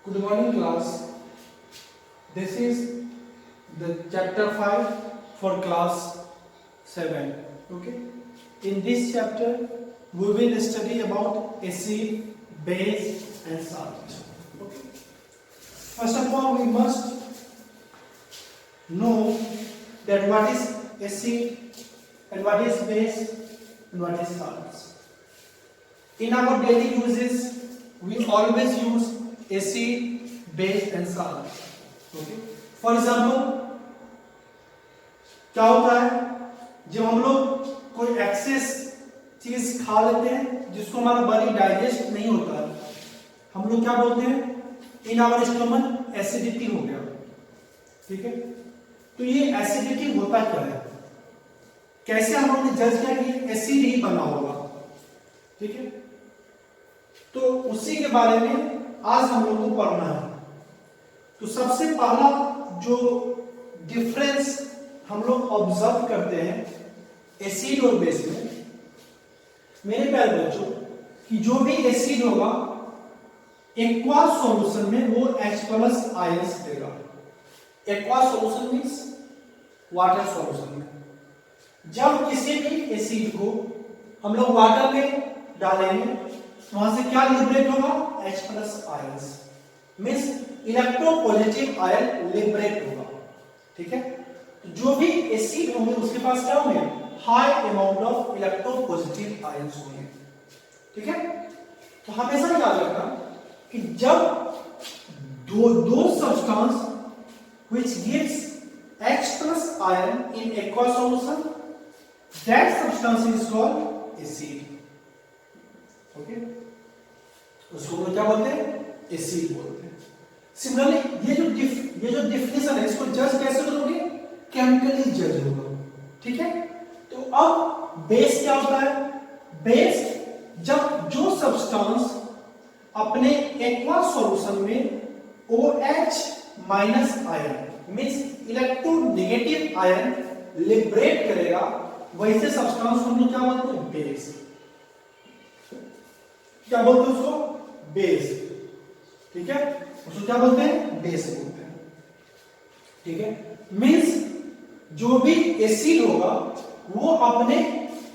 Good morning class. This is the chapter 5 for class 7. Okay. In this chapter we will study about acid, base and salt. Okay. First of all we must know that what is acid and what is base and what is salts. In our daily uses we always use acid, base and salt. Okay. For example, क्या होता है जब हम लोग कोई access चीज खा लेते हैं जिसको हमारा बॉडी डाइजेस्ट नहीं होता है, हम लोग क्या बोलते हैं इन आवर स्टमक एसिडिटी हो गया. ठीक है. तो ये एसिडिटी होता क्या है, कैसे हम लोग ने जज किया कि एसिड ही बना होगा. ठीक है. तो उसी के बारे में आज हम लोग को पढ़ना है. तो सबसे पहला जो डिफरेंस हम लोग ऑब्जर्व करते हैं एसिड और बेस में, मेरे प्यारे बच्चों, कि जो भी एसिड होगा एक्वा सॉल्यूशन में वो H+ आयंस देगा. Aqua solution means water solution में. जब किसी भी एसिड को हम लोग वाटर में डालेंगे वहां से क्या लिबरेट होगा, H+ ions means electropositive ion liberate होगा. ठीक है. तो जो भी एसिड होंगे उसके पास क्या होंगे, high amount of electropositive ions होंगे. ठीक है. तो हमेशा याद रखना कि जब दो substance which gives H+ ion in aqua solution, that substance is called acid. Okay. उसको हम क्या बोलते हैं, एसिड बोलते हैं. सिमिलरली ये जो डिफिनेशन है इसको जज कैसे करोगे, केमिकली जज होगा. ठीक है. तो अब बेस क्या होता है, बेस जब जो सब्सटेंस अपने एक्वा सॉल्यूशन में OH- ion means electronegative ion liberate करेगा, वैसे सब्सटेंस को हम लोग क्या बोलते हैं, बेस. क्या बोलते हैं उसको, बेस. ठीक है. उसको क्या बोलते हैं, बेस बोलते हैं. ठीक है. मींस जो भी एसिड होगा वो अपने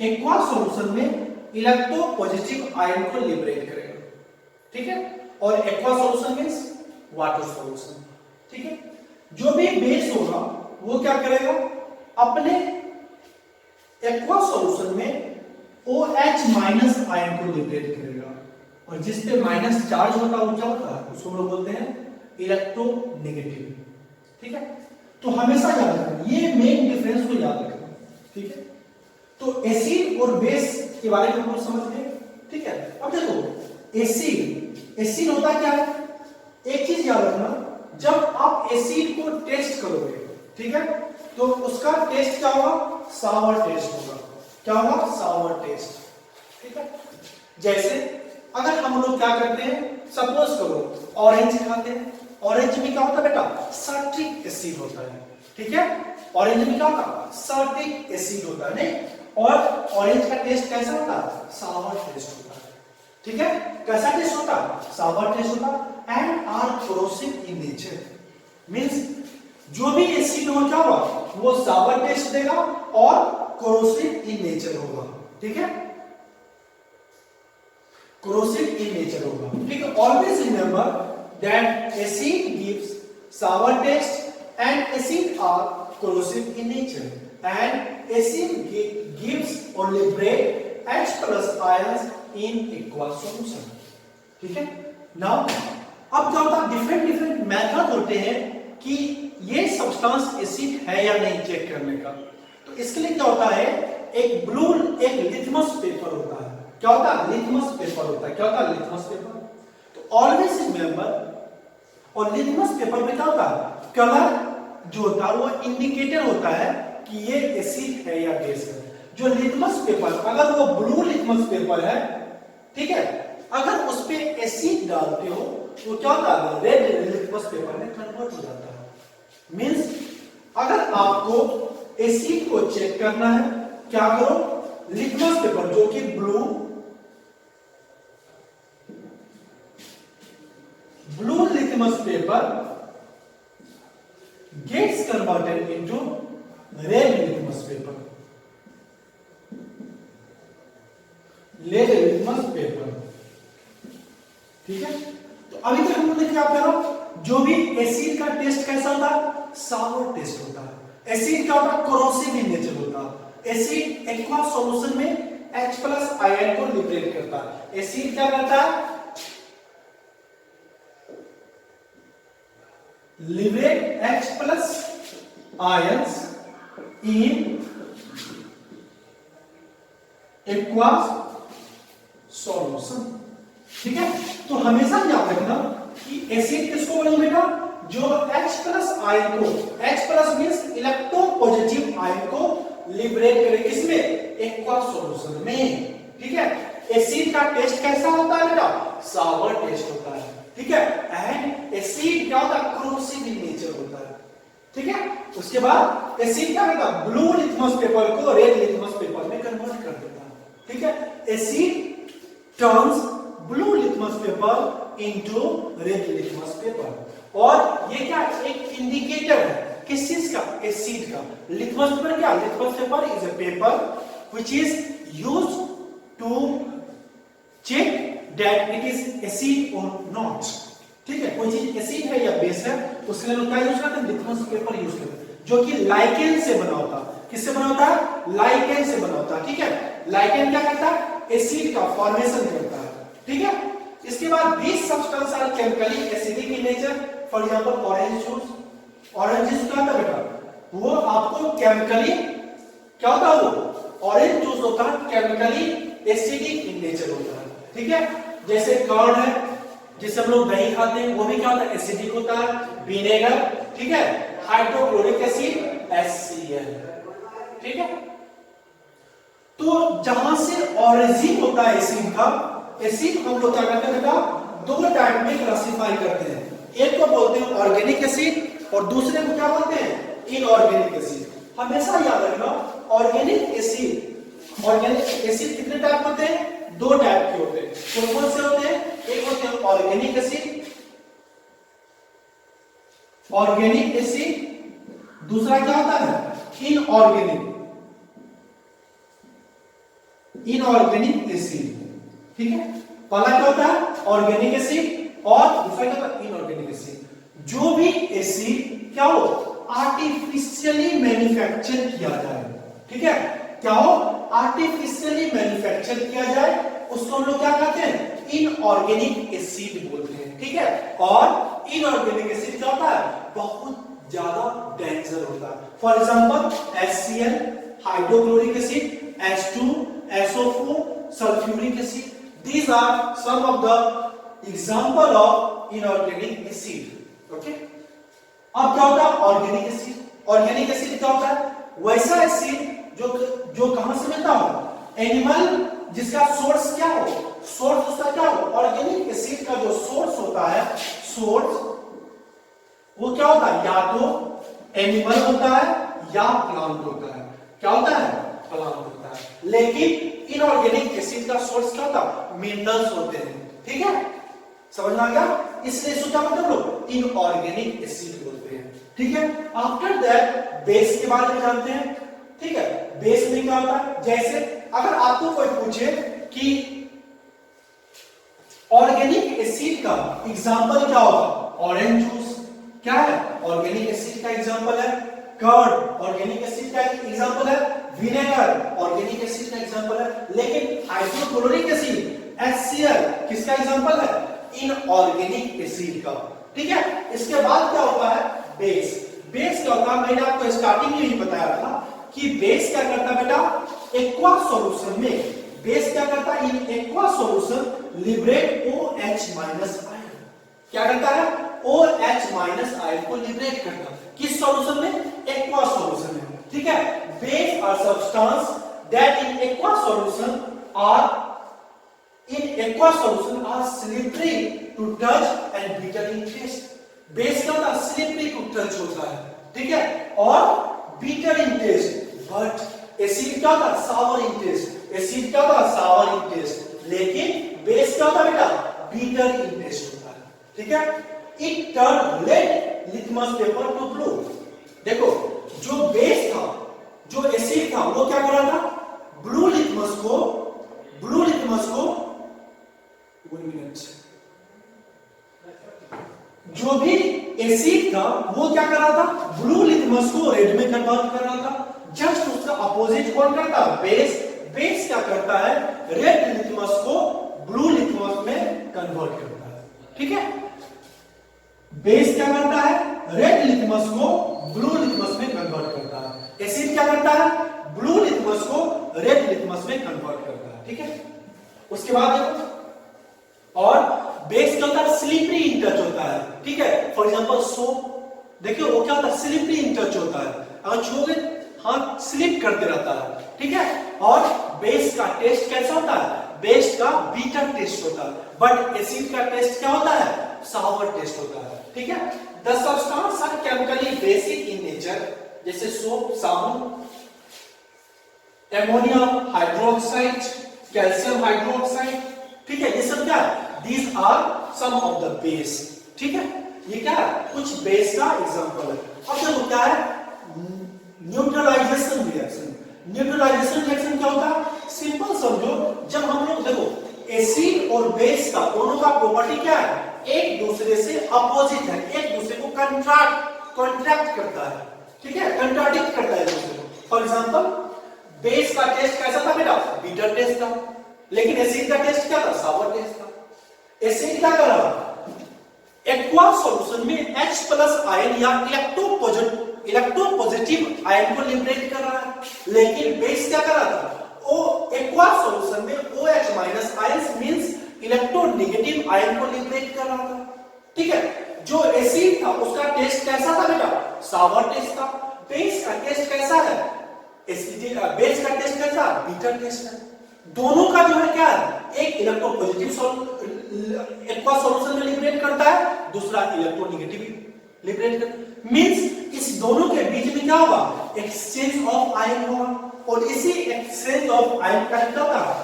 एक्वा सॉल्यूशन में इलेक्ट्रोपॉजिटिव आयन को लिबरेट करेगा. ठीक है. और aqua solution means water solution. ठीक है. जो भी बेस होगा वो क्या करेगा, अपने एक्वा सॉल्यूशन में OH- आयन को लिबरेट करेगा. और जिस पे माइनस चार्ज होता है वो क्या होता है, उसको हम लोग बोलते हैं इलेक्ट्रोनेगेटिव. ठीक है. तो हमेशा याद रखना, ये मेन डिफरेंस को याद रखना. ठीक है. तो एसिड और बेस के बारे में हम लोग समझ गए. ठीक है. अब देखो एसिड होता क्या है, एक चीज याद रखना, जब आप एसिड को टेस्ट करोगे, ठीक है, तो उसका टेस्ट क्या होगा, सावर टेस्ट होगा. क्या होगा, सावर टेस्ट. ठीक है. जैसे अगर हम लोग क्या करते हैं, सपोज करो ऑरेंज खाते हैं, ऑरेंज में क्या होता है बेटा, सर्ट्रिक एसिड होता है. ठीक है. ऑरेंज में क्या होता है, सर्ट्रिक एसिड होता है. नहीं, और ऑरेंज का टेस्ट कैसा होता है, सावर टेस्ट होता है. ठीक है. कैसा टेस्ट होता है, सावर टेस्ट होता है. And are corrosive in nature means जो भी एसिड हो क्या होगा, वो सावर टेस्ट देगा और कोरोसिव इन नेचर होगा. ठीक है. corrosive in nature होगा. ठीक है. Always remember that acid gives sour taste and acid are corrosive in nature and acid gives or liberate H+ ions in aqueous solution. ठीक है. Now अब क्या होता है, डिफरेंट मेथड होते हैं कि ये सब्सटेंस एसिड है या नहीं चेक करने का. तो इसके लिए क्या होता है, एक लिथमस पेपर होता है. क्या होता है, लिथमस पेपर होता है. क्या होता है, लिथमस पेपर. तो ऑलवेज रिमेंबर, और लिथमस पेपर में क्या होता है, कलर जो होता है वो इंडिकेटर होता है कि ये एसिड है या बेस है. जो लिथमस पेपर, अगर वो ब्लू लिथमस पेपर है, ठीक है, अगर उस पे एसिड डालते हो तो क्या होता है, रेड लिथमस पेपर में कन्वर्ट हो जाता है. मींस अगर आपको एसिड को चेक करना है, क्या करो, लिथमस पेपर जो कि blue litmus paper gets converted into red litmus paper. Red litmus paper, ठीक है। तो अभी तक हम लोगों ने क्या करा, जो भी एसिड का टेस्ट कैसा होता है, सावर टेस्ट होता है। एसिड क्या होता है, कोरोसिव इन नेचर होता है। एसिड एक्वा सॉल्यूशन में H+ आयन को लिबरेट करता है। एसिड क्या करता है, liberate H+ ions in aqua solution, ठीक है। तो हमेशा याद रखना कि एसिड किसको बोलेंगे बेटा, जो H+ आयन को, H+ मींस इलेक्ट्रोपॉजिटिव आयन को लिबरेट करे, किसमें, एक्वा सॉल्यूशन में, ठीक है। एसिड का टेस्ट कैसा होता है बेटा, सावर टेस्ट होता है, ठीक है। एंड एसिड क्या होता है, कोरोसिव इन नेचर होता है, ठीक है। उसके बाद एसिड क्या करता है, ब्लू लिटमस पेपर को रेड लिटमस पेपर में कन्वर्ट कर देता है, ठीक है। Acid turns blue litmus paper into red litmus paper, और ये क्या, एक इंडिकेटर है किस चीज का, एसिड का। लिटमस पेपर क्या, litmus paper is a paper which is used to check that it is acid और नॉट, ठीक है। कोई चीज एसिड है या बेस है, उसके लिए हम क्या यूज करते हैं, लिटमस पेपर यूज करते हैं, जो कि लाइकेन से बना होता है। किससे बना होता है, लाइकेन से बना होता है, ठीक है। लाइकेन क्या करता है, एसिड का फॉर्मेशन करता है, ठीक है। इसके बाद these substances are chemically acidic in nature, for example orange juice, orange juice क्या होता है बेटा, वो आपको केमिकली क्या होता है, वो ऑरेंज जूस होता है, केमिकली एसिडिक इन नेचर होता है, ठीक है। जैसे कर्ड है, जिससे हम लोग दही खाते हैं, वो भी क्या होता है, एसिडिक होता है। विनेगर, ठीक है। हाइड्रोक्लोरिक एसिड HCl, ठीक है। तो जहां से ऑरिजिन होता है एसिड का, एसिड हम लोग क्या करते हैं बेटा, दो टाइप में क्लासिफाई करते हैं। एक को बोलते हैं ऑर्गेनिक एसिड और दूसरे को क्या बोलते हैं, इनऑर्गेनिक एसिड। हमेशा याद रखना, ऑर्गेनिक एसिड कितने टाइप होते हैं, दो टाइप के होते हैं। कौन से होते हैं, एक होते हैं ऑर्गेनिक एसिड, ऑर्गेनिक एसिड, दूसरा क्या होता है, इनऑर्गेनिक एसिड, ठीक है। पहला क्या होता है, ऑर्गेनिक एसिड, और दूसरा क्या होता है, इनऑर्गेनिक एसिड। जो भी एसिड क्या हो, आर्टिफिशियली मैन्युफैक्चर किया जाए, ठीक है। क्या हो, आर्टिफिशियली मैन्युफैक्चर किया जाए, उसको हम लोग क्या कहते हैं, इनऑर्गेनिक एसिड बोलते हैं, ठीक है। और इनऑर्गेनिक एसिड क्या होता है, बहुत ज्यादा डेंजर होता है। For example HCl, hydrochloric acid, H2, SO4, sulfuric acid. These are some of the example of inorganic acid. Okay? अब क्या होता है, ऑर्गेनिक एसिड। ऑर्गेनिक एसिड क्या होता है, वैसा एसिड जो कहां से मिलता हो, एनिमल, जिसका सोर्स क्या हो, सोर्स उसका क्या हो। ऑर्गेनिक एसिड का जो सोर्स होता है, सोर्स वो क्या होता है, या तो एनिमल होता है या प्लांट होता है। क्या होता है, प्लांट होता है। लेकिन इनऑर्गेनिक एसिड का सोर्स क्या होता है, मिनरल्स होते हैं, ठीक है। समझ में आ गया, इसलिए इसको क्या मतलब लोग इनऑर्गेनिक एसिड बोलते हैं, ठीक है। आफ्टर दैट बेस के बारे में जानते हैं, ठीक है। बेस में क्या होता है, जैसे अगर आपको कोई पूछे कि ऑर्गेनिक एसिड का एग्जांपल क्या होगा, ऑरेंज जूस क्या है, ऑर्गेनिक एसिड का एग्जांपल है। कर्ड ऑर्गेनिक एसिड का एग्जांपल है। विनेगर ऑर्गेनिक एसिड का एग्जांपल है। लेकिन हाइड्रोक्लोरिक एसिड HCl किसका एग्जांपल है, इनऑर्गेनिक एसिड का, ठीक है। इसके बाद क्या होता है, बेस। बेस क्या होता है, मैंने आपको स्टार्टिंग में ही बताया था कि बेस क्या करता है बेटा, एक्वा सॉल्यूशन में बेस क्या करता है, इन aqua solution liberate OH- ion. क्या करता है, OH- आयन को लिबरेट करता है। किस सॉल्यूशन में, एक्वा सॉल्यूशन में, ठीक है। Base are substance that in aqua solution are slippery to touch and bitter in taste. Base क्या होता है, स्लिपरी टू टच होता है, ठीक है, और bitter in taste. But acid क्या होता है, सावर इन टेस्ट। एसिड क्या होता है, सावर इन टेस्ट। लेकिन बेस क्या होता है बेटा, बिटर इन टेस्ट होता है, ठीक है। It turn red litmus paper two blue. देखो जो बेस था, जो एसिड था, वो क्या कर रहा था, ब्लू लिटमस को 1 मिनट, जो भी एसिड था वो क्या कर रहा था, ब्लू लिटमस को रेड में कन्वर्ट कर रहा था। जस्ट उसका अपोजिट कौन करता है, बेस। बेस क्या करता है, रेड लिटमस को ब्लू लिटमस में कन्वर्ट करता है। ठीक है, बेस क्या करता है, रेड लिटमस को ब्लू लिटमस में कन्वर्ट करता है। एसिड क्या करता है, ब्लू लिटमस को रेड लिटमस में कन्वर्ट करता है। ठीक है, उसके बाद देखो, और बेस क्या होता है, स्लिपरी इन टच होता है। ठीक है, फॉर एग्जांपल सोप, देखिए वो क्या होता है, स्लिपरी इन टच होता है, अगर छुओगे हाथ स्लिप करते रहता है। ठीक है, और बेस का टेस्ट कैसा होता है, बेस का बीटर टेस्ट होता है, बट एसिड का टेस्ट क्या होता है, सावर टेस्ट होता है। ठीक है, the substance are chemically basic in nature, जैसे सोप, साबुन, एमोनिया हाइड्रोक्साइड, कैल्शियम हाइड्रोक्साइड। ठीक है, ये सब क्या है, these are some of the base. ठीक है, ये क्या है, कुछ बेस का एग्जांपल है। अब देखो क्या है, न्यूट्रलाइजेशन रिएक्शन। न्यूट्रलाइजेशन रिएक्शन क्या होता है, सिंपल समझो, जब हम लोग देखो एसिड और बेस का दोनों का प्रॉपर्टी क्या है, एक दूसरे से अपोजिट है, एक दूसरे को कॉन्ट्रैक्ट करता है। ठीक है, कंट्राडिक्ट करता है एक दूसरे को। फॉर एग्जांपल बेस का टेस्ट कैसा था बेटा, बीटर टेस्ट था, लेकिन एसिड का टेस्ट क्या था, सावर टेस्ट था। एसिड क्या कर रहा है, एक्वा सॉल्यूशन में H प्लस आयन या इलेक्ट्रोपॉजिटिव आयन को लिबरेट कर रहा है, लेकिन बेस क्या कर रहा था, ओ एक्वा सॉल्यूशन में OH minus ions means electronegative ion को लिबरेट कर रहा था। ठीक है, जो एसिड था उसका टेस्ट कैसा था बेटा, सावर टेस्ट था। बेस का टेस्ट कैसा है, एसिड का बेस का टेस्ट कैसा, बीटर टेस्ट है। दोनों का जो है क्या है, एक इलेक्ट्रोपॉजिटिव एक्वा सॉल्यूशन में लिबरेट करता है, दूसरा इलेक्ट्रोनेगेटिव लिबरेट करता है। मींस इस दोनों के बीच में क्या होगा, एक्सचेंज ऑफ आयन होगा, और इसी एक्सचेंज ऑफ आयन का क्या होता है,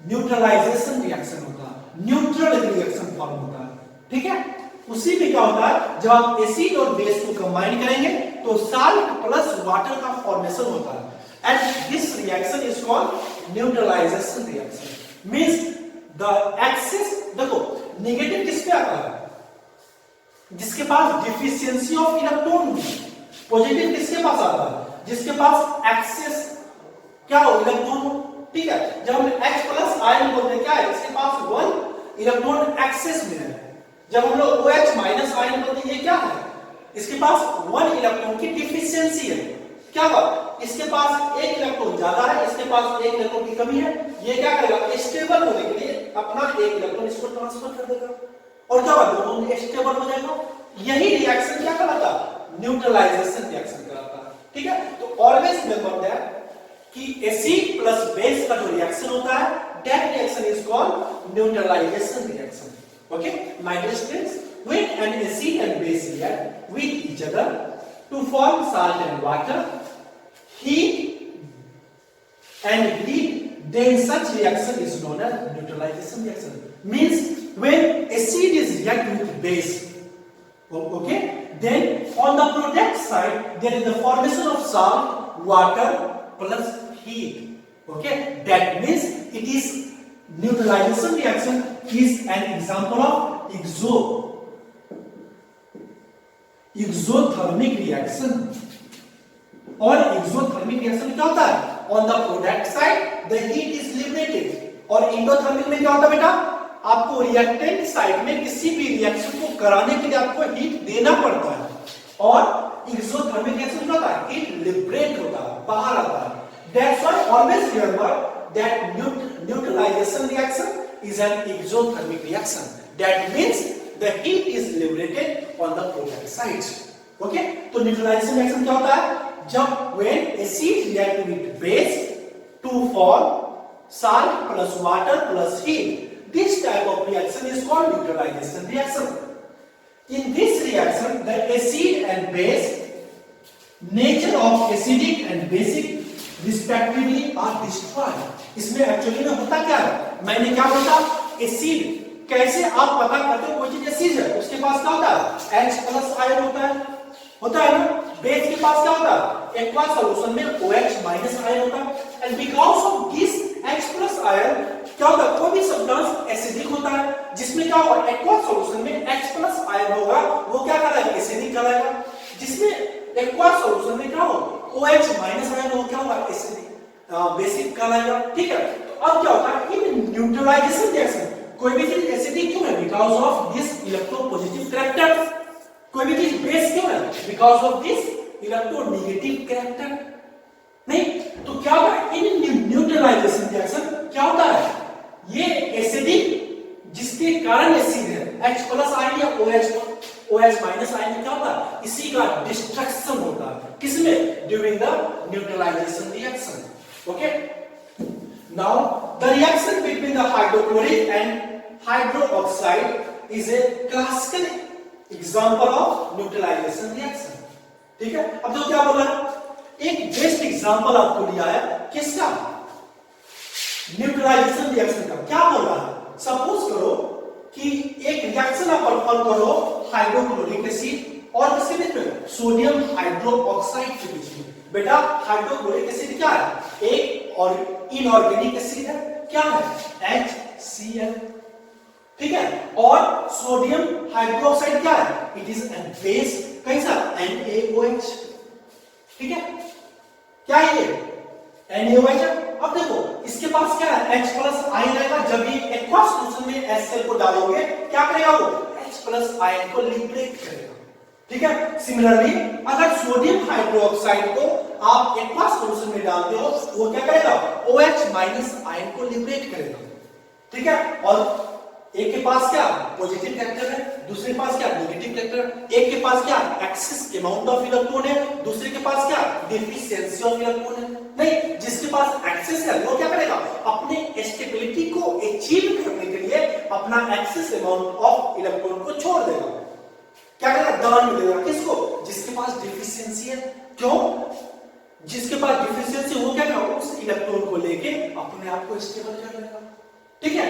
न्यूट्रलाइजेशन रिएक्शन होता है, न्यूट्रल रिएक्शन फॉर्म होता है। ठीक है, उसी में क्या होता है, जब आप एसिड और बेस को कंबाइन करेंगे तो साल्ट प्लस वाटर का फॉर्मेशन होता है, and this reaction is called neutralization reaction. Means the excess, देखो नेगेटिव किस पे आता है, जिसके पास डिफिशियंसी ऑफ इलेक्ट्रॉन। पॉजिटिव किसके पास आता है, जिसके पास एक्सेस क्या हो, इलेक्ट्रॉन हो। ठीक है, जब हम H प्लस आयन बोलते हैं क्या है, इसके पास 1 इलेक्ट्रॉन एक्सेस में है। जब हम लोग OH माइनस आयन बोलते हैं, ये क्या है, इसके पास 1 इलेक्ट्रॉन की डिफिशियंसी है। क्या बात, इसके पास 1 इलेक्ट्रॉन ज्यादा है, इसके पास 1 इलेक्ट्रॉन की कमी है। ये क्या करेगा, स्टेबल होने के लिए अपना 1 इलेक्ट्रॉन इसको ट्रांसफर कर देगा, और क्या होगा, दोनों स्टेबल हो जाएगा। यही रिएक्शन क्या कहलाता, न्यूट्रलाइजेशन रिएक्शन कहलाता है। ठीक है, तो ऑलवेज रिमेंबर दैट कि एसिड प्लस बेस का जो रिएक्शन होता है, that reaction is called neutralisation reaction. Okay my dear students, when an acid and base react with each other to form salt and water, heat and heat, then such reaction is known as neutralization reaction. Means when acid is react with base, okay, then on the product side there is the formation of salt, water plus heat. Okay, that means it is neutralization reaction is an example of exothermic reaction. और exothermic reaction क्या होता है, on the product side the heat is liberated, और endothermic में क्या होता है बेटा, आपको रिएक्टेंट साइड में किसी भी रिएक्शन को कराने के लिए आपको हीट देना पड़ता है, और एक्सोथर्मिक रिएक्शन क्या होता है, हीट लिबरेट होता है, बाहर आता है। That's why always remember that neutralisation reaction is an exothermic reaction, that means the heat is liberated on the product side. Okay, तो न्यूट्रलाइजेशन रिएक्शन क्या होता है, जब when acid react with base to form salt plus water plus heat, this type of reaction is called neutralization reaction. In this reaction the acid and base nature of acidic and basic respectively are destroyed. इसमें actually में होता क्या है, मैंने क्या बोला, acid कैसे आप पता करते हो कोई चीज एसिड है, पास क्या होता है, H प्लस आयन होता है ना। बेस के पास क्या होता है, एक्वा सॉल्यूशन में OH माइनस आयन होता है। And because of this H plus ion क्या होता है, कोई भी सब्सटेंस एसिडिक होता है जिसमें क्या होगा, एक्वा सॉल्यूशन में H प्लस आयन होगा, वो क्या कहलाएगा, एसिडिक कहलाएगा। जिसमें एक्वा सॉल्यूशन में क्या होगा, OH माइनस आयन होगा, क्या होगा, एसिडिक बेसिक कहलाएगा। ठीक है, तो अब क्या होता है, इन न्यूट्रलाइजेशन रिएक्शन कोई भी चीज एसिडिक क्यों है, because of this electropositive character. कोई भी चीज बेस क्यों है, because of this electronegative character. नहीं तो क्या होता है, इन न्यूट्रलाइजेशन रिएक्शन क्या होता है, ये एसिडिक जिसके कारण एसिड है, H प्लस आयन या OH माइनस आयन, क्या होता है, इसी का डिस्ट्रक्शन होता है, किसमें, during the neutralisation reaction. Okay, now the reaction between the hydrochloric and hydroxide is a classical example of neutralisation reaction. ठीक है, अब जो क्या बोला, एक बेस्ट एग्जांपल आपको लिया है किसका, न्यूट्रलाइजेशन रिएक्शन का। क्या बोल रहा है, सपोज करो कि एक रिएक्शन आप परफॉर्म करो हाइड्रोक्लोरिक एसिड और किसके बीच में, सोडियम हाइड्रोक्साइड के बीच में। बेटा हाइड्रोक्लोरिक एसिड क्या है, एक और इनऑर्गेनिक एसिड है, क्या है, HCl। ठीक है, और सोडियम हाइड्रोक्साइड क्या है, इट इज ए बेस, कैसा, NaOH। ठीक है, क्या है ये, NaOH। अब देखो इसके पास क्या है, H प्लस आयन आएगा, जब ये एक्वा सॉल्यूशन में HCl को डालोगे क्या करेगा, वो H प्लस आयन को लिबरेट करेगा। ठीक है, सिमिलरली अगर सोडियम हाइड्रोक्साइड को आप एक्वा सॉल्यूशन में डालते हो, वो क्या करेगा, OH माइनस आयन को लिबरेट करेगा। ठीक है, और एक के पास क्या पॉजिटिव कैरेक्टर है, दूसरे के पास क्या नेगेटिव कैरेक्टर। एक के पास क्या एक्सेस अमाउंट ऑफ इलेक्ट्रॉन है, दूसरे के पास क्या डिफिशिएंसी ऑफ इलेक्ट्रॉन है। नहीं, जिसके पास एक्सेस है वो क्या करेगा, अपने स्टेबिलिटी को अचीव करने के लिए अपना एक्सेस अमाउंट ऑफ इलेक्ट्रॉन को छोड़ देगा, क्या करेगा, दान में देगा। किसको, जिसके पास डिफिशिएंसी है। क्यों, जिसके पास डिफिशिएंसी वो क्या करेगा, उस इलेक्ट्रॉन को लेके अपने आप को स्टेबल कर लेगा। ठीक है,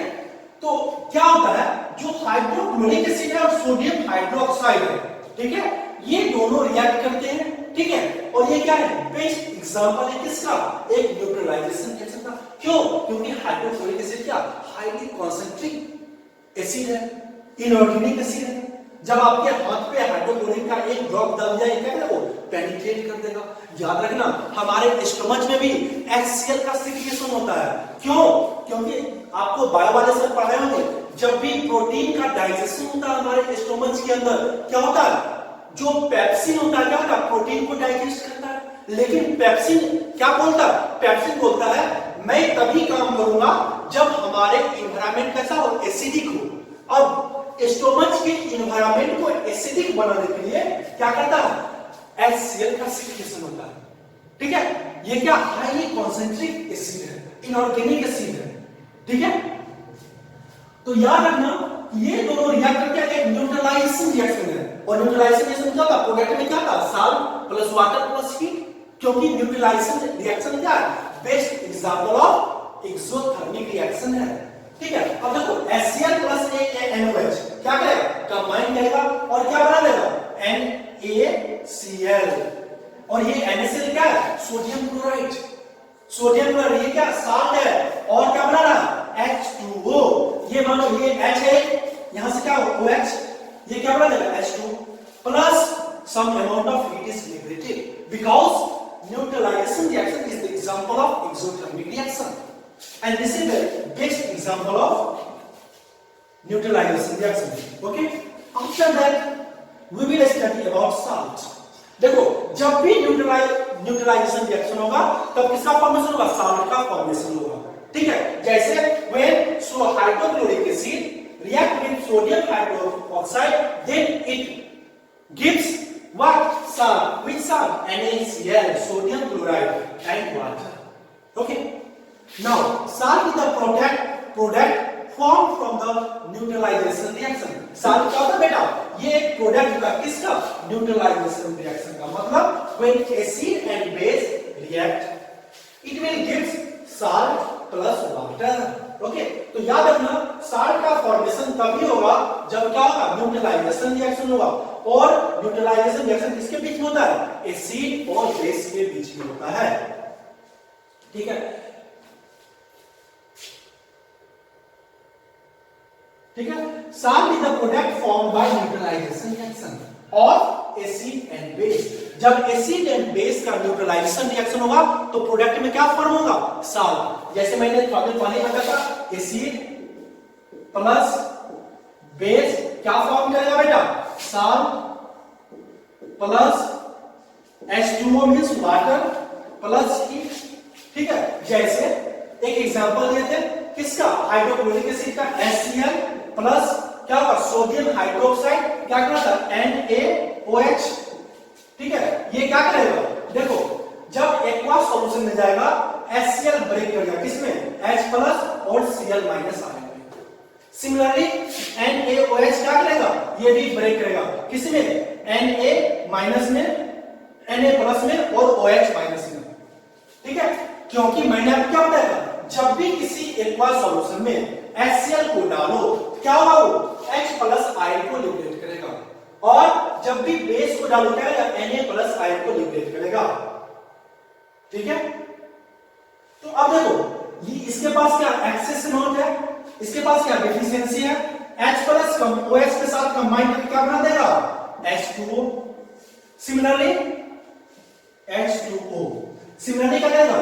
तो क्या होता है, जो हाइड्रोक्लोरिक एसिड है और सोडियम हाइड्रोक्साइड है, ठीक है, ये दोनों रिएक्ट करते हैं। ठीक है, और ये क्या है, बेस्ट एग्जांपल है किसका, एक न्यूट्रलाइजेशन रिएक्शन का। क्यों, क्योंकि हाइड्रोक्लोरिक एसिड क्या हाईली कॉन्सेंट्रेट एसिड है, इनऑर्गेनिक एसिड है। जब आपके हाथ पे हाइड्रोक्लोरिक का एक ड्रॉप डाल दिया, क्या करेगा, वो पेनिट्रेट कर देगा। याद रखना, हमारे स्टमच में भी HCl का सिक्रेशन होता है। क्यों, क्योंकि आपको बायो वाले सर पढ़ाए होंगे, जब भी प्रोटीन का डाइजेशन होता है हमारे स्टमच के अंदर, क्या होता है, जो पेप्सिन होता है, क्या होता है, प्रोटीन को डाइजेस्ट करता है। लेकिन पेप्सिन क्या बोलता है, पेप्सिन बोलता है मैं तभी काम करूंगा जब हमारे इन्वायरमेंट कैसा हो, एसिडिक हो। अब स्टोमच के इन्वायरमेंट को एसिडिक बनाने के लिए क्या करता है, HCl का सिक्रेशन होता है। ठीक है, ये क्या हाईली कॉन्सेंट्रेट एसिड है, इनऑर्गेनिक एसिड है। ठीक है, तो याद रखना ये दोनों रिएक्ट करके एक न्यूट्रलाइजेशन रिएक्शन है। और न्यूट्रलाइजेशन रिएक्शन क्या था, प्रोडक्ट में क्या था, salt plus water plus heat. क्योंकि न्यूट्रलाइजेशन रिएक्शन क्या है, best example of exothermic reaction है। ठीक है, अब देखो HCl प्लस NaOH क्या करेगा, कंबाइन करेगा और क्या बना देगा, NaCl। और ये NaCl क्या है, सोडियम क्लोराइड। सोडियम क्लोराइड ये क्या साल्ट है, और क्या बना रहा, H2O। ये मानो ये H है, यहां से क्या हो OH, ये क्या बना देगा, H2 plus some amount of heat is liberated because neutralization reaction is the example of exothermic reaction, and this is the best example of neutralization reaction. Okay, after that we will study about salt. देखो जब भी neutralisation reaction होगा तब किसका formation होगा, salt का formation होगा। ठीक है, जैसे when hydrochloric acid react with sodium hydroxide, then it gives what, salt. Which salt, NaCl, sodium chloride and water. Okay, now salt is the product formed from the neutralization reaction. salt क्या होता है बेटा, ये एक product होगा किसका, neutralisation reaction का। मतलब when acid and base react, it will give salt plus water. Okay, तो याद रखना साल्ट का फॉर्मेशन तभी होगा जब क्या होगा, न्यूट्रलाइजेशन रिएक्शन होगा। और न्यूट्रलाइजेशन रिएक्शन किसके बीच में होता है, एसिड और बेस के बीच में होता है। ठीक है, ठीक है। Salt is the product formed by neutralisation reaction of acid and base. जब एसिड एंड बेस का न्यूट्रलाइजेशन रिएक्शन होगा तो प्रोडक्ट में क्या फॉर्म होगा, साल्ट। जैसे मैंने थोड़ी पहले बताया था, एसिड प्लस बेस क्या फॉर्म करेगा बेटा, salt plus H2O means water plus heat. ठीक है, जैसे एक एग्जांपल लेते हैं किसका, हाइड्रोक्लोरिक एसिड का HCl प्लस क्या होगा, सोडियम हाइड्रोक्साइड क्या कहता है, NaOH। ठीक है, ये क्या करेगा, देखो जब एक्वा सॉल्यूशन में जाएगा HCl ब्रेक करेगा किसमें, H प्लस और Cl माइनस आएगा। सिमिलरली NaOH क्या करेगा, ये भी ब्रेक करेगा किसमें, Na माइनस में, Na प्लस में और OH माइनस में। ठीक है, क्योंकि मैंने आपको क्या बताया, जब भी किसी एक्वा सॉल्यूशन में HCl को डालो क्या होगा, वो H प्लस आयन को लिबरेट करेगा, और जब भी बेस को डालो क्या करेगा, Na प्लस आयन को लिबरेट करेगा। ठीक है, तो अब देखो ये इसके पास क्या एक्सेस अमाउंट है, इसके पास क्या डिफिशियंसी है, H प्लस OH के साथ कंबाइन करके क्या बना देगा, H2O। सिमिलरली H2O, सिमिलरली क्या देगा,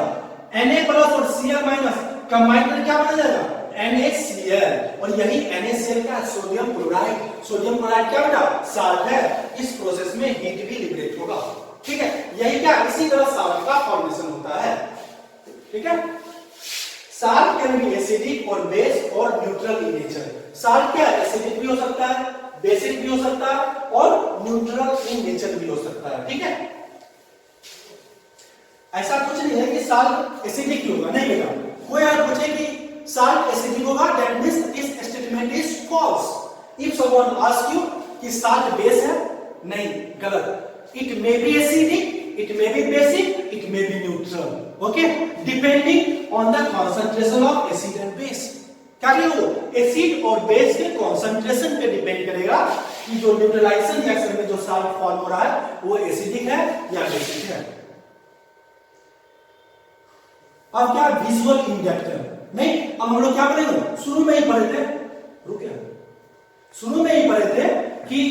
Na प्लस और Cl माइनस कंबाइन करके क्या बना जाएगा, NaCl। और यही NaCl का सोडियम क्लोराइड। सोडियम क्लोराइड क्या बेटा, साल्ट है। इस प्रोसेस में हीट भी लिबरेट होगा। ठीक है, यही क्या, इसी तरह साल्ट का फॉर्मेशन होता है। ठीक है, साल्ट कैन बी एसिडिक और बेस और न्यूट्रल इन नेचर। साल्ट क्या एसिडिक भी हो सकता है, बेसिक भी हो सकता है और न्यूट्रल इन नेचर भी हो सकता है। ठीक है, ऐसा कुछ नहीं है कि साल्ट एसिडिक ही होगा, नहीं बेटा। कोई अगर पूछे कि साल्ट एसिडिक होगा, that means this statement is false. If someone ask you कि साल्ट बेस है, नहीं, गलत। It may be acidic, it may be basic, it may be neutral, okay, depending on the concentration of acid and base। क्या करेगा, acid और base के concentration पे depend करेगा कि जो न्यूट्रलाइजेशन रिएक्शन में जो साल्ट फॉर्म हो रहा है वो एसिडिक है या बेसिक है। अब क्या विजुअल इंडक्टर, नहीं, अब हम लोग क्या करेंगे, शुरू में ही पढ़े थे, रुके, शुरू में ही पढ़े थे कि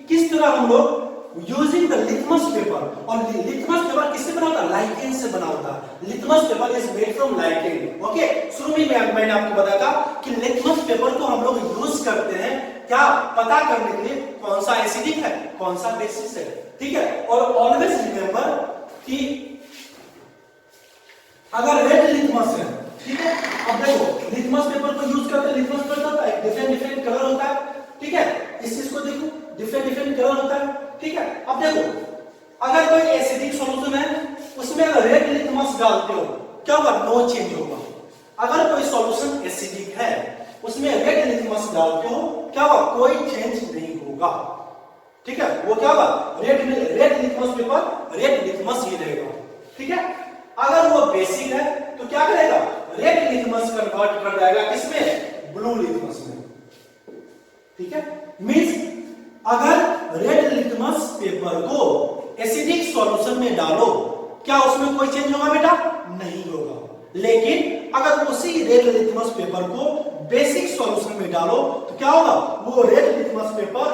किस तरह हम लोग यूजिंग द लिटमस पेपर। और लिटमस पेपर किससे बना होता है, लाइकेन से बना होता है। Litmus paper is made from lichen. Okay, शुरू में मैंने आपको बताया था कि लिटमस पेपर को हम लोग यूज करते हैं क्या, पता करने के लिए कौन सा एसिडिक है कौन सा बेसिक है। ठीक है, और ऑलवेज रिमेंबर कि अगर रेड लिटमस है, ठीक है, अब देखो लिटमस पेपर को यूज करते हैं, लिटमस पेपर होता है डिफरेंट कलर होता है। ठीक है, इस चीज को देखो, डिफरेंट कलर होता है। ठीक है, अब देखो अगर कोई एसिडिक सॉल्यूशन है उसमें अगर रेड लिटमस डालते हो क्या होगा, नो चेंज होगा। अगर कोई सॉल्यूशन एसिडिक है उसमें रेड लिटमस डालते हो क्या होगा, कोई चेंज नहीं होगा। ठीक है, वो क्या होगा, red litmus paper red litmus ही रहेगा। ठीक है, अगर वो बेसिक है तो क्या करेगा, रेड लिटमस कन्वर्ट कर जाएगा किसमें, ब्लू लिटमस में। ठीक है, मींस अगर रेड लिटमस पेपर को एसिडिक सॉल्यूशन में डालो क्या उसमें कोई चेंज होगा बेटा, नहीं होगा। लेकिन अगर उसी रेड लिटमस पेपर को बेसिक सॉल्यूशन में डालो तो क्या होगा, वो रेड लिटमस पेपर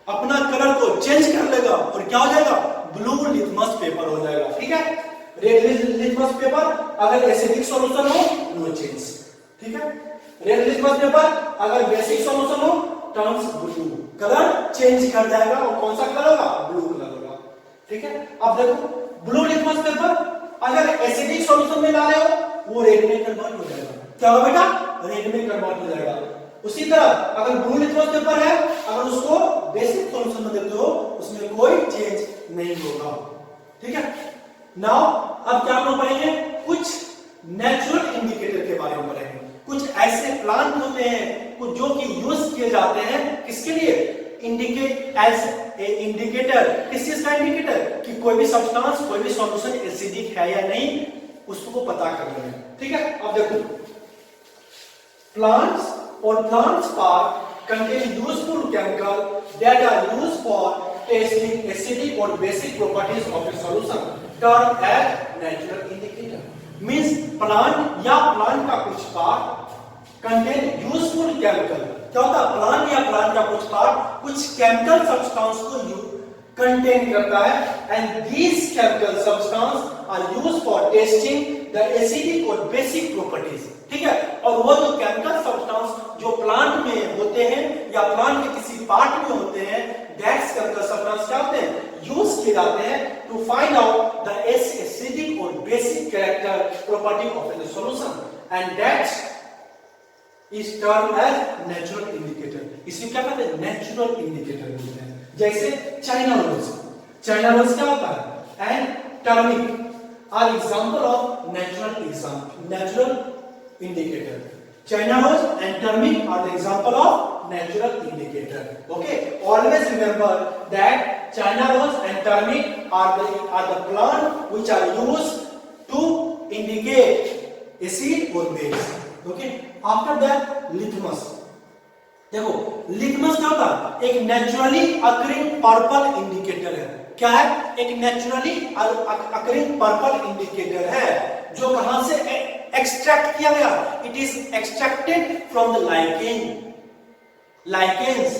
अपना कलर को चेंज कर लेगा और क्या हो जाएगा, ब्लू लिटमस पेपर हो जाएगा। ठीक है, रेड लिटमस पेपर अगर एसिडिक सॉल्यूशन हो नो चेंज। ठीक है, रेड लिटमस पेपर अगर बेसिक सॉल्यूशन हो टर्न्स ब्लू, कलर चेंज कर जाएगा और कौन सा कलर होगा, ब्लू कलर होगा। ठीक है, अब देखो ब्लू लिटमस पेपर अगर एसिडिक सॉल्यूशन में डाले हो वो रेड में कन्वर्ट हो जाएगा। क्या होगा बेटा, रेड में कन्वर्ट हो जाएगा। उसी तरह अगर ब्लू लिटमस पेपर है अगर उसको बेसिक सॉल्यूशन में देते हो उसमें कोई चेंज नहीं होगा। ठीक है, नाउ अब क्या हम लोग पढ़ेंगे, कुछ नेचुरल इंडिकेटर के बारे में पढ़ेंगे। कुछ ऐसे प्लांट होते हैं कुछ जो कि यूज किए जाते हैं किसके लिए, इंडिकेट एज ए इंडिकेटर। किस चीज का इंडिकेटर, कि कोई भी सब्सटेंस कोई भी सॉल्यूशन एसिडिक है या नहीं उसको पता करना है। ठीक है, अब देखो plants or plants part contain useful chemical that are used for testing acidic or basic properties of a solution termed as natural indicator. Means plant या plant का कुछ part contain useful chemical. क्या होता है? प्लांट या plant का कुछ part कुछ केमिकल सब्सटेंस को कंटेन करता है, and these chemical substance are used for testing the acidic और बेसिक प्रॉपर्टीज. ठीक है, और वो जो केमिकल सब्सटेंस जो प्लांट में होते हैं या प्लांट के किसी पार्ट में होते हैं, दैट्स केमिकल सब्सटेंस क्या होते हैं? यूज किए जाते हैं to find out the acidic और basic character property of the solution, and that's is term as natural indicator. इसको क्या कहते हैं? नेचुरल इंडिकेटर बोलते हैं. जैसे चाइना रोज. चाइना रोज क्या होता है? And turmeric are example of natural indicator. China rose and turmeric are the example of natural indicator. Okay, always remember that China rose and turmeric are the plant which are used to indicate acid और base. Okay, after that litmus. देखो litmus क्या होता है? एक naturally occurring purple indicator है. क्या है? एक नेचुरली अकरिंग पर्पल इंडिकेटर है जो कहां से एक्सट्रैक्ट किया गया? It is extracted from the lichens.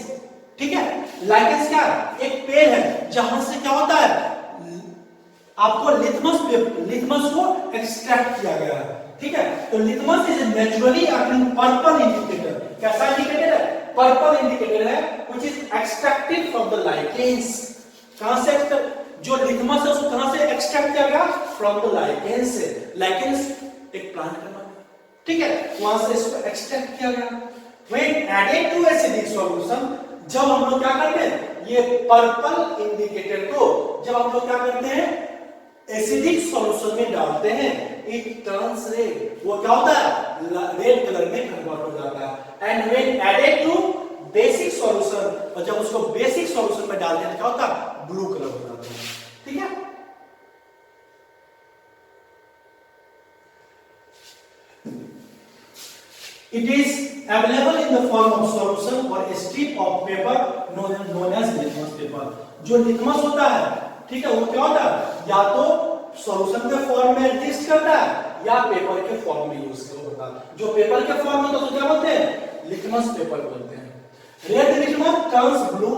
ठीक है, लाइकेंस क्या है? एक पेड़ है जहां से क्या होता है? आपको लिथमस को एक्सट्रैक्ट किया गया है. ठीक है, तो litmus is naturally occurring purple indicator. कैसा इंडिकेटर है? पर्पल इंडिकेटर है which is extracted from the lichens. कहां से जो लिथमस है उसको कहां से एक्सट्रैक्ट किया गया? फ्रॉम द लाइकेंस से. लाइकेंस एक प्लांट का नाम है. ठीक है, वहां से इसको एक्सट्रैक्ट किया गया. when added to acidic solution, जब हम लोग क्या करते हैं? ये पर्पल इंडिकेटर को जब हम लोग क्या करते हैं? एसिडिक सॉल्यूशन में डालते हैं, इट टर्न्स रेड. वो क्या होता है? रेड कलर में कन्वर्ट हो जाता है. And when added to basic solution, और जब उसको बेसिक सॉल्यूशन में डालते हैं क्या होता है? ब्लू कलर हो जाता है. ठीक है, it is available in the form of solution or a strip of paper known as litmus paper. जो लिथमस होता है, ठीक है, वो क्या होता है? या तो सॉल्यूशन के फॉर्म में एग्जिस्ट करता है या पेपर के फॉर्म में यूज होता है. जो पेपर के फॉर्म में तो क्या बोलते हैं? लिथमस पेपर बोलते हैं. Red litmus turns blue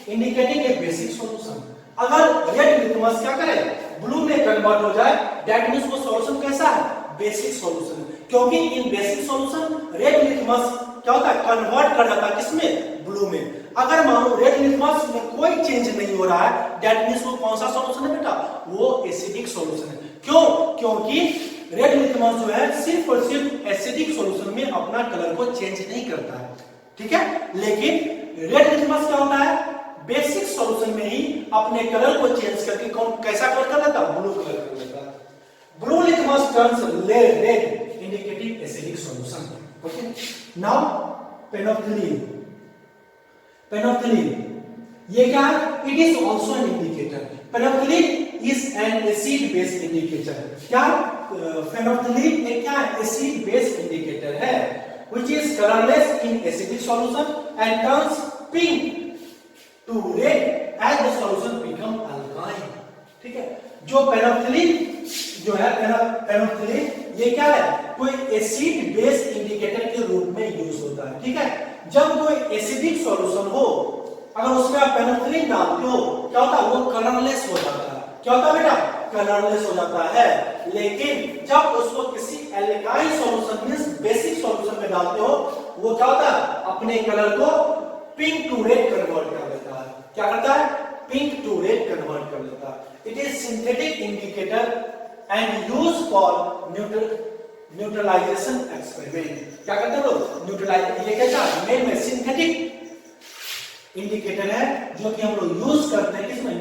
indicating a basic solution. अगर रेड लिथमस क्या करे? ब्लू में कन्वर्ट हो जाए, दैट मींस वो सॉल्यूशन कैसा है? Basic solution. क्योंकि इन बेसिक सॉल्यूशन रेड लिथमस क्या होता है? कन्वर्ट कर जाता है किसमें? ब्लू में. अगर मानो रेड लिथमस में कोई चेंज नहीं हो रहा है, दैट मींस वो कौन सा सॉल्यूशन है बेटा? वो एसिडिक सॉल्यूशन है. क्यों? क्योंकि रेड लिथमस जो है सिर्फ और सिर्फ एसिडिक सॉल्यूशन में अपना कलर को चेंज नहीं करता है. ठीक है, लेकिन रेड लिथमस क्या होता है? बेसिक सॉल्यूशन में ही अपने कलर को चेंज करके कौन कैसा कलर कर देता है? ब्लू कलर कर देता है. Blue litmus turns red indicating acidic solution. Okay, now phenolphthalein. Phenolphthalein ये क्या है? It is also an indicator. Phenolphthalein is an acid base indicator. क्या? फेनोक्सिलिन एक क्या है? एसिड बेस इंडिकेटर है which is colorless in acidic solution and turns pink to red as the solution become alkaline. ठीक है, जो पेनोक्सिलिन जो है पेनोक्सिलिन ये क्या है? कोई एसिड बेस इंडिकेटर के रूप में यूज होता है. ठीक है, जब कोई एसिडिक सॉल्यूशन हो, अगर उसमें आप पेनोक्सिलिन डालते हो, क्या होता है? वो कलरलेस हो जाता है. क्या होता है बेटा? कलरलेस हो जाता है. लेकिन जब उसको किसी alkyl solution means basic solution में डालते हो, वो क्या होता है? अपने कलर को पिंक टू रेड कन्वर्ट कर देता है. क्या करता है? पिंक टू रेड कन्वर्ट कर देता है. It is synthetic indicator and use for neutralisation experiment. क्या करते हो? न्यूट्रलाइज. ये कैसा? मेन में सिंथेटिक इंडिकेटर है जो कि हम लोग यूज करते हैं किसमें?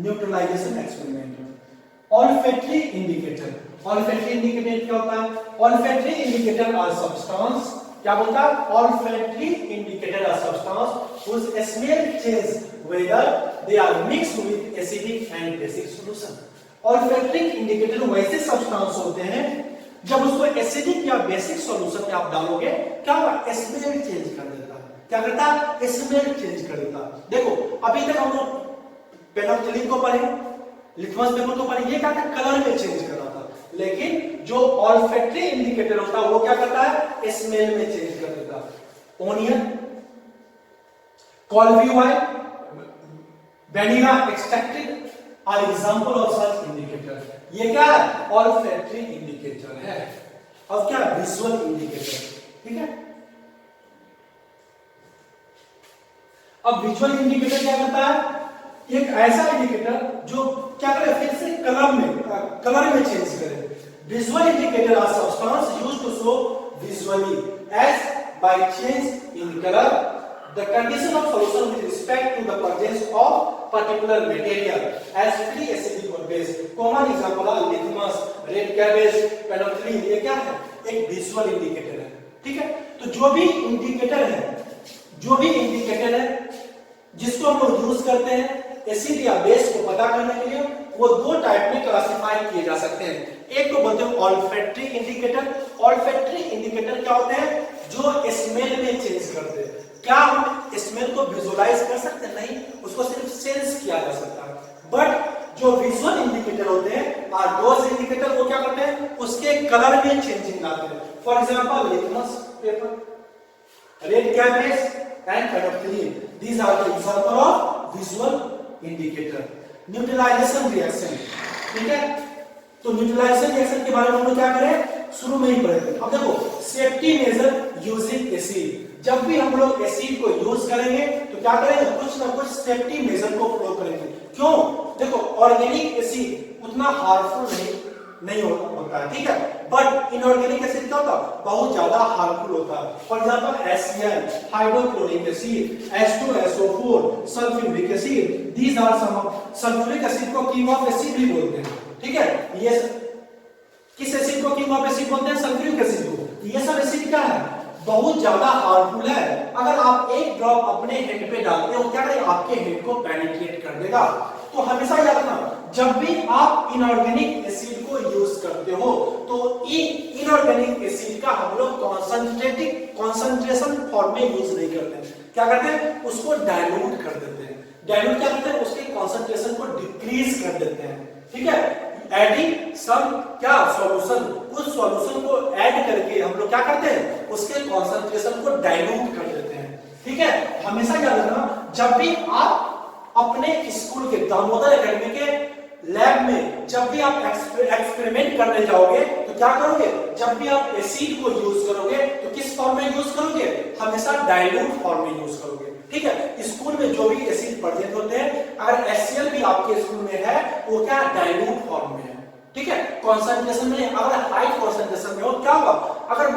न्यूट्रलाइजेशन एक्सपेरिमेंट में. Olfactory indicator. ऑल्फैक्टरी इंडिकेटर क्या होता है? Olfactory indicator are substance. क्या बोलता है? Olfactory indicator are substance whose smell change whether they are mixed with acidic and basic solution. Olfactory indicator वैसे सब्सटेंस होते हैं जब उसको एसिडिक या बेसिक सॉल्यूशन में आप डालोगे क्या होगा, स्मेल चेंज कर देता है। क्या करता है, स्मेल चेंज कर देता है। देखो अभी तक हम लोग पेनोक्सिलिन को पढ़े, लिटमस पेपर को पढ़े, ये क्या था, कलर में चेंज कर रहा था, लेकिन जो ऑल्फैक्टरी इंडिकेटर होता है वो क्या करता है, स्मेल में चेंज कर देता है। Onion, clove oil, vanilla extracted are example of such indicator. ये क्या है, ऑल्फैक्टरी इंडिकेटर है। अब क्या, विजुअल इंडिकेटर, ठीक है। अब विजुअल इंडिकेटर क्या करता है, एक ऐसा इंडिकेटर जो क्या करे, फिर से कलर में चेंज करे। Visual indicator are substance used to show visually as by change in colour the condition of solution with respect to the presence of particular material as free acidic or base. Common example are litmus, red cabbage, penicillin। ये क्या है, एक visual indicator है, ठीक है। तो जो भी इंडिकेटर है जिसको हम लोग यूज करते हैं एसिड या बेस को पता करने के लिए, वो दो टाइप में क्लासिफाई किए जा सकते हैं। एक को बोलते हैं ऑल्फैक्टरी इंडिकेटर। ऑल्फैक्टरी इंडिकेटर क्या होते हैं, जो स्मेल में चेंज करते हैं। क्या हम स्मेल को विजुअलाइज कर सकते हैं, नहीं, उसको सिर्फ सेंस किया जा सकता है। बट जो विजुअल इंडिकेटर होते हैं आर दोज इंडिकेटर, वो क्या करते हैं, उसके कलर में चेंजिंग लाते हैं। For example litmus paper, red cabbage and penicillin, these are the example of visual indicator. Neutralisation reaction, ठीक है। तो न्यूट्रलाइजेशन रिएक्शन के बारे में हम लोग क्या करें, शुरू में ही पढ़े थे। अब देखो सेफ्टी मेजर यूजिंग एसिड, जब भी हम लोग एसिड को यूज करेंगे तो क्या करेंगे, कुछ ना कुछ सेफ्टी मेजर को फॉलो करेंगे। क्यों, देखो ऑर्गेनिक एसिड उतना हार्मफुल नहीं होता है, ठीक है। बट इनऑर्गेनिक एसिड क्या होता है, बहुत ज्यादा हार्मफुल होता है। For example HCl, hydrochloric acid, H2SO4, sulphuric acid, these are some. Sulphuric acid को किंग ऑफ एसिड भी बोलते हैं, ठीक है। ये किस एसिड को किंग ऑफ एसिड बोलते हैं, सल्फ्यूरिक एसिड को। ये सब एसिड क्या है, बहुत ज्यादा हार्मफुल है। अगर आप एक ड्रॉप अपने हेड पे डालते हो, क्या करेगा, आपके हेड को पेनिट्रेट कर देगा। तो हमेशा याद रखना, जब भी आप इनऑर्गेनिक एसिड को यूज करते हो तो इनऑर्गेनिक एसिड का हम लोग कॉन्सेंट्रेशन फॉर्म में यूज नहीं करते। क्या करते हैं, उसको डाइल्यूट कर देते हैं। डाइल्यूट क्या करते हैं, उसके कॉन्सेंट्रेशन को डिक्रीज कर देते हैं, ठीक है। एडिंग सम क्या सॉल्यूशन, उस सॉल्यूशन को ऐड करके हम लोग क्या करते हैं, उसके कॉन्सेंट्रेशन को डाइल्यूट कर देते हैं, ठीक है। हमेशा याद रखना, जब भी आप अपने स्कूल के दामोदर एकेडमी के लैब में जब भी आप एक्सपेरिमेंट करने जाओगे तो क्या करोगे, जब भी आप एसिड को यूज करोगे तो किस फॉर्म में यूज करोगे, हमेशा डाइल्यूट फॉर्म में यूज करोगे, ठीक है। स्कूल में जो भी एसिड प्रेजेंट होते हैं, अगर HCl भी आपके स्कूल में है, वो क्या डाइल्यूट फॉर्म में है, ठीक है। कॉन्सेंट्रेशन में, अगर हाई कॉन्सेंट्रेशन में हो क्या होगा, अगर